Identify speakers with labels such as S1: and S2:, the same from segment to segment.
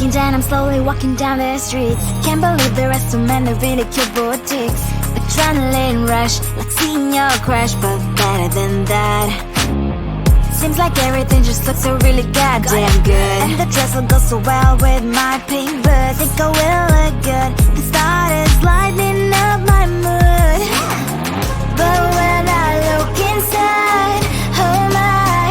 S1: Breaking down, I'm slowly walking down the streets. Can't believe there are so many really cute boutiques. Adrenaline rush, like seeing your crush, but better than that. Seems like everything just looks so really goddamn good. And the dress will go so well with my pink boots. Think I will look good. The start is lighting up my mood. But when I look inside, oh my,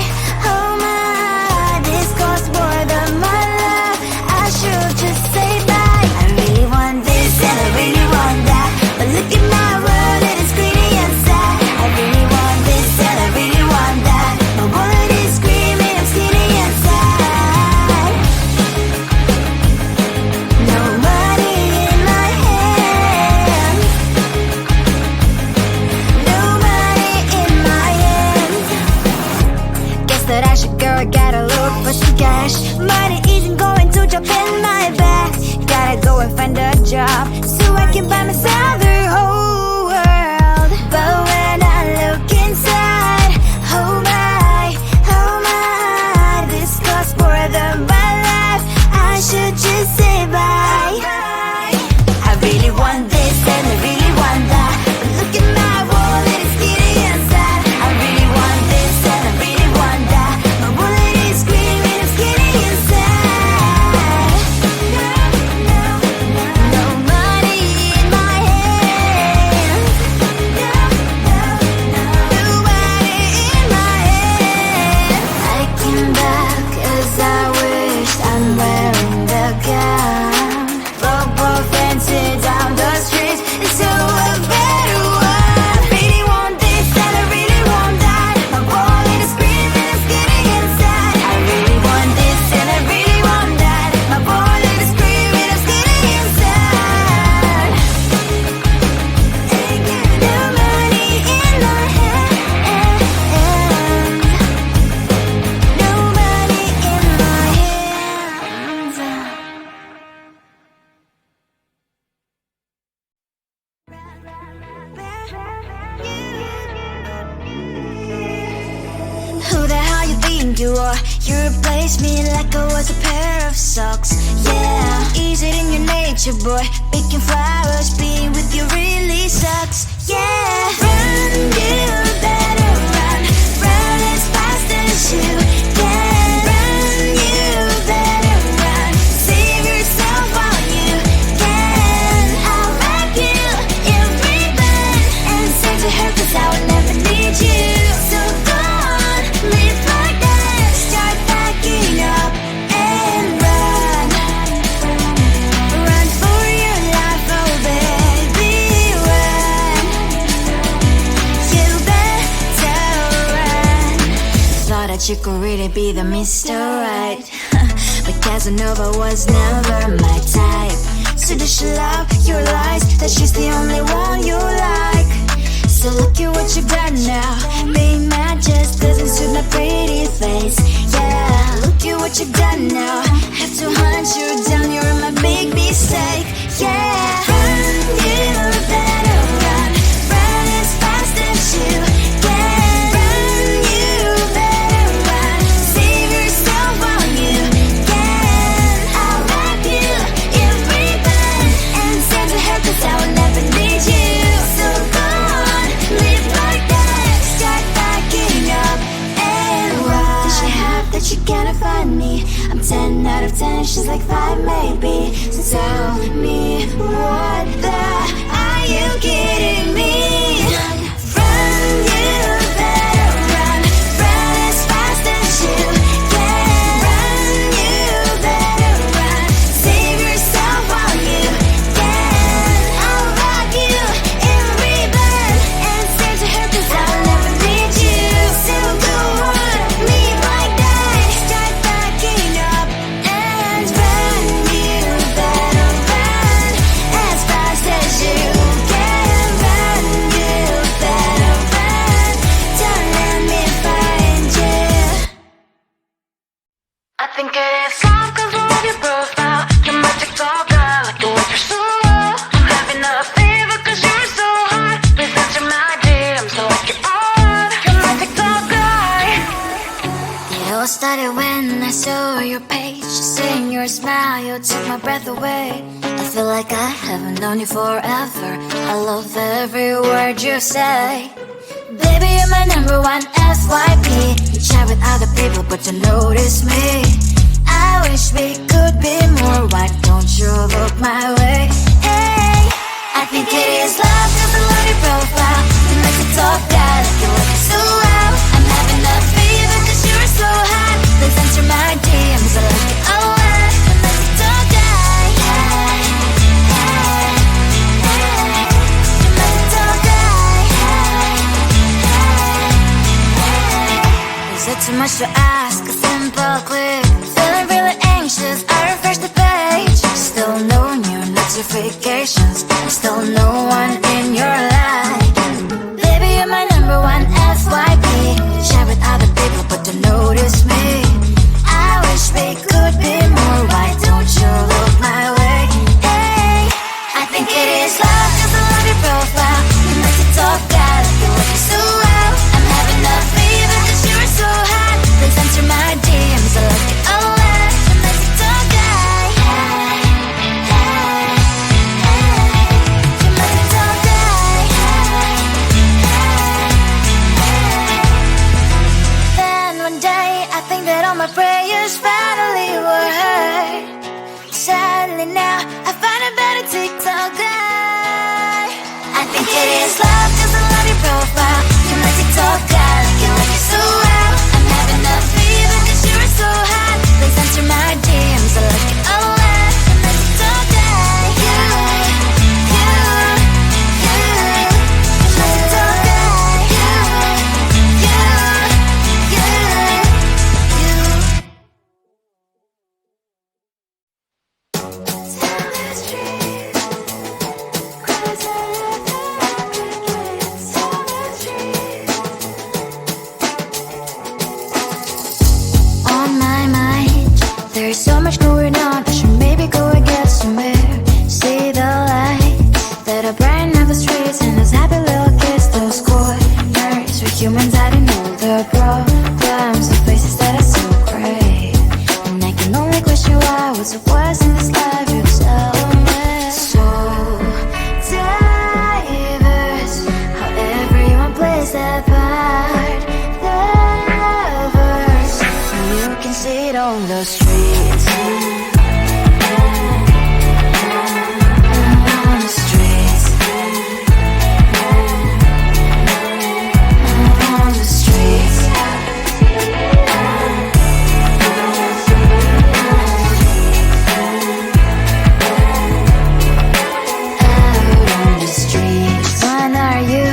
S1: this costs more than my love. I should just say bye. I really want this and I really want that, but look at my world, it is greedy and sad. I really want this and I really want that. My wallet is screaming, I'm skinny and sad. No money in my hand. No money in my hand. Guess that I should go, I gotta look for some cash. Money isn't going to jump in my bag. Gotta go and find a job so I can buy myself the whole world. But when I look inside, oh my, this costs more than my life. I should just say bye. I really want this and I really want that, but look at my wallet, it's skinny and sad. I really want this and I really want that. My wallet is screaming, I'm skinny and sad. No money in my hand. No money in my hand. I came back 'cause I wished I'm wearing the gown. Rope fancy down the streets into a better one. Really want this and I really want that. My wallet is screaming, I'm skinny inside. I really want this and I really want that. My wallet is screaming, I'm skinny inside. No money in my hand. No money in my hands. Who the hell you think you are? You replaced me like I was a pair of socks. Yeah, is it in your nature, boy? Picking flowers, being with you really sucks. Yeah, run, you better run. Run as fast as you can. Run, you better run. Save yourself while you can. I'll wrap you in ribbon and send to her 'cause I will never need you. So go on, live like that. Start packing up and run. Run for your life, oh baby, run. You better run. Thought that you could really be the Mr. Right, but Casanova was never my type. So does she love your lies, that she's the only one you like? So look at what you've done now. Being mad just doesn't suit my pretty face. Yeah, look at what you've done now. Have to hunt you down, you're my big mistake. Yeah, run, you better run. Run as fast as you can. Run, you better run. Save yourself while you can. I'll wrap you in ribbon and send to her 'cause I will never need you. So go on, live like that. Start packing up and run. What does she have that you cannot find me? I'm 10 out of 10, she's like 5 maybe. So tell me, what the, are you kidding me? Run, you better run. Run as fast as you can. Run, you better run. Save yourself while you can. I'll wrap you in ribbon and send to her 'cause I'll never need you. So go on, live like that. Start packing up and run. You better run. started when I saw your page. Seeing your smile, you took my breath away. I feel like I haven't known you forever. I love every word you say. Baby, you're my number one FYP. You chat with other people, but you notice me. I wish we could be more. Why don't you look my way? Hey, I think it is love, cause I love your profile. You make me talk bad, like you look so well. I'm having a fever cause you're so hot. Please answer my DMs, I like it a lot. You make me talk die. Hey, hey, hey. You make me talk die. Hey, hey, hey. Is it too much to ask? A simple click. Feeling really anxious, I refresh the page. Still no new notifications. Still no one in your life. Baby, you're my number one FYP. Share with other people, but don't notice me. I wish we could be more. Why don't you look my way? Hey, I think it is love, cause I love your profile. You make it talk bad, like you look so well. I'm having a fever cause you're so hot. Please answer my DMs, I like it a lot. You make it talk die. Hey, hey, hey. You make it talk die. Hey, hey, hey. Then one day I think that all my prayers finally were heard. Sadly now I find a better TikTok guy. I think it is love cause I love your profile. You make TikTok guy like you like it so well. I'm having a fever cause you're so hot. Please answer my DMs, I like it a lot. You make TikTok guy. You make TikTok guy. On my mind, there's so much going on. I should maybe go and get somewhere. See the light that are brighten up the streets, and those happy little kids, those corners where humans hiding all the problems, the faces that are so great. And I can only question why, what's the worst in this life, you tell me. So diverse, how everyone plays their part. Lovers, you can see it on the streets. On the streets. On the streets. Out on the streets. When are you?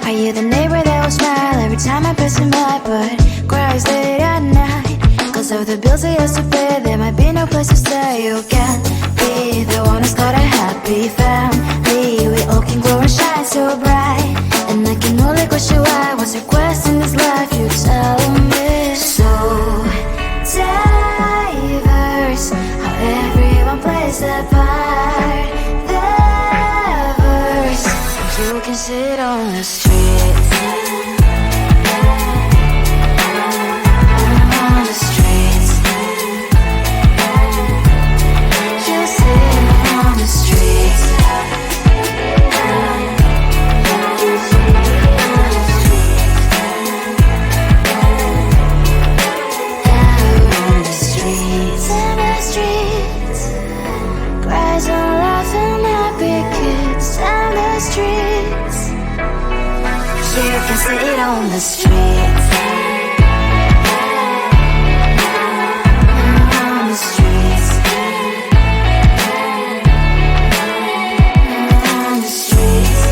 S1: Are you the neighbor that will smile every time I pass him by, but cries late at night? Cause of the bills he has to pay, there might be no place to stay. You can be the one who's got a happy family. We all can glow and shine so bright. And I can only question why, what's your quest in this life, you tell me. So diverse, how everyone plays their part. Lovers, you can sit on the streets. On the streets. You sit on the streets. Out on the streets. In the streets. Cries and laughing happy kids. In the streets. You can sit on the streets. On the streets. On the streets.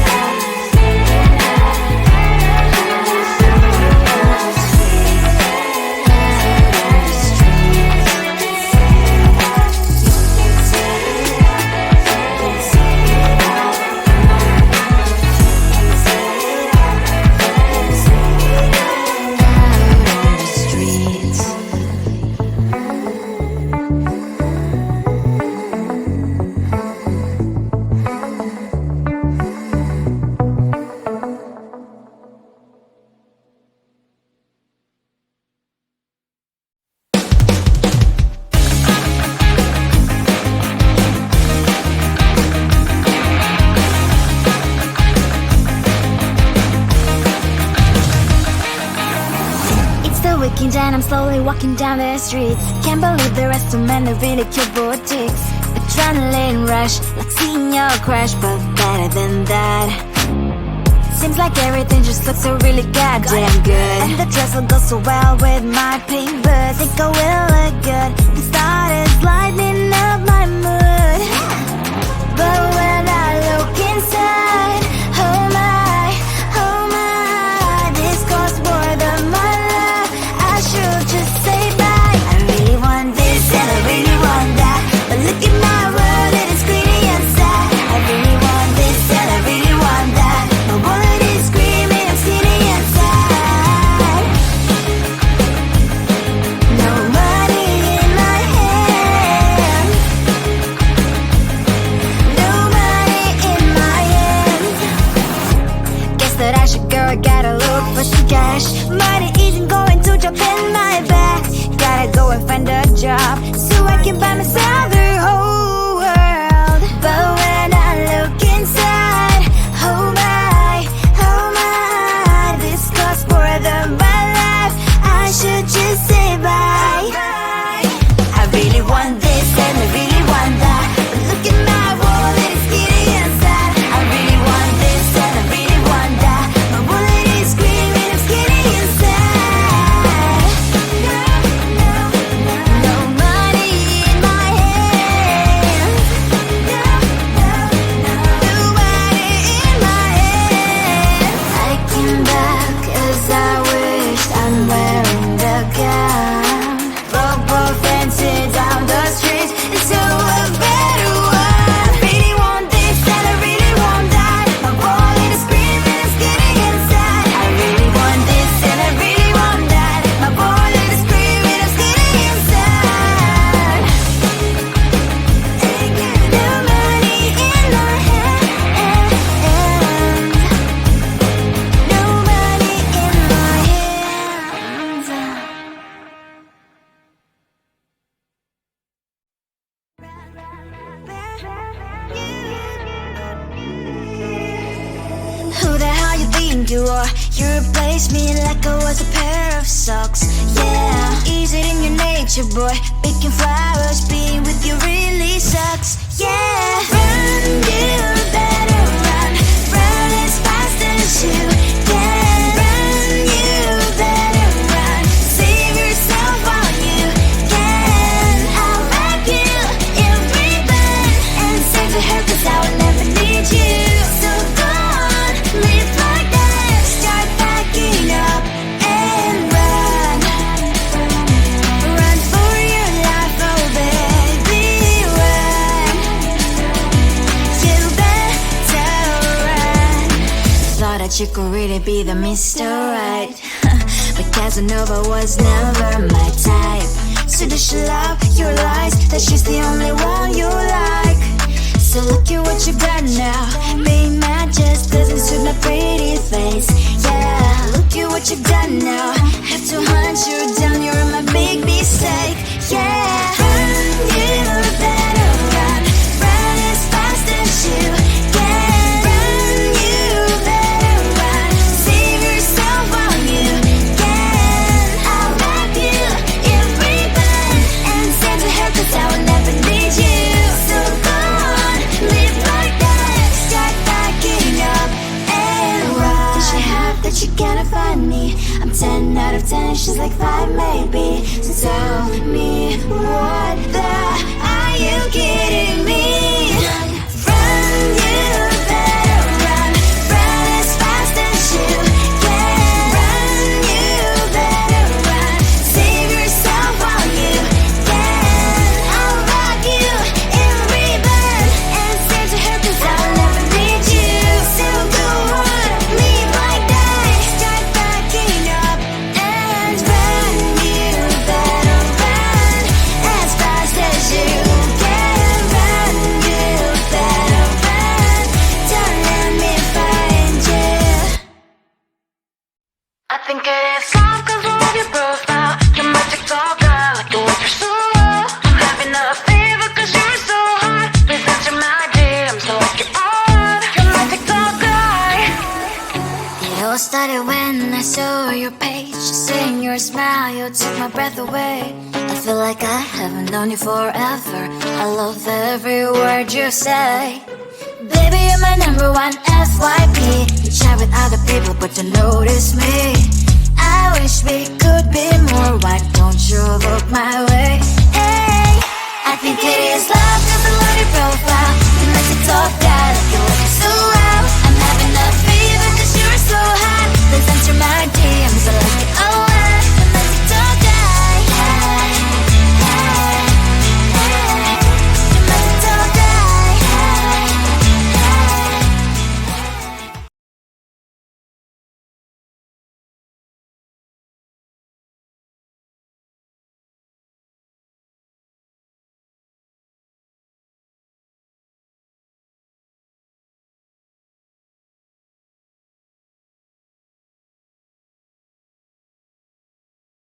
S1: weekend and I'm slowly walking down the streets. Can't believe the rest of men are really cute boutiques. Adrenaline rush, like seeing your crush, but better than that. Seems like everything just looks so really goddamn good. And the dress will go so well with my pink boots. Think I will look good. The start is lighting up my mood. But when I look inside, oh my, this costs more than my love. I should just say bye. I really want this and I really want that, but look at my world, it is pretty and sad. I really want this and I really want that. My wallet is screaming, I'm sitting inside. No money in my hand. No money in my hand. Guess that I should go, I gotta look for some cash. Money isn't going to drop in my bag. Gotta go and find a job so I can buy myself the whole world. But when I look inside, oh my, this costs more than my life. I should just say bye. I really want this and I really want that, but look at my wallet, it's getting inside. I really want this and I really want that. My wallet is screaming, I'm getting inside. No money in my hand. No money in my hand. I came back 'cause I wished I'm wearing the gown. Football fancy down the street into a better one. I really want this and I really want that. My wallet is screaming, it's getting inside. I really want this and I really want that. My wallet is screaming, it's getting inside. No money in my hand. No money in my hand. Who the hell you think you are? You replaced me like I was a pair of socks. Yeah, is it in your nature, boy? Picking flowers, being with you really sucks. Yeah, run, you better run. Run as fast as you can. Run, you better run. Save yourself while you can. I'll back you in ribbon and send to her 'cause I will never need you. So go on, live like that. Start backing up and run. Run for your life, oh baby, run. You better run. Thought that you could really be the Mr. Right, but Casanova was never my type. So does she love your lies, that she's the only one you like? So look at what you got now. Being mad just doesn't suit my pretty face. Yeah, look at what you've done now. Have to hunt you down, you're my big mistake. Yeah, run, you better run. Run as fast as you can. Run, you better run. Save yourself while you can. I'll wrap you in ribbon and send to her 'cause I will never need you. So go on, live like that. Start backing up and run. Does she have that she cannot find me? I'm 10 out of 10, she's like 5 maybe. So tell me, what the are you kidding me? Run, you better run. Run as fast as you can. Run, you better run. Save yourself while you can. I'll rock you in ribbon and send to her 'cause I will never need you. So go on, live like that. Start backing up and run. You better run as fast as you can. Run, you better run. Don't let me find you. I think it is all 'cause of your profile. You're my TikToker, like the way you're so low. I'm having a fever 'cause you're so hot. Please answer my DM so I can on. You're my TikToker. It all started when I saw your page, saying you're your smile, you took my breath away. I feel like I haven't known you forever. I love every word you say. Baby, you're my number one FYP. You chat with other people, but you notice me.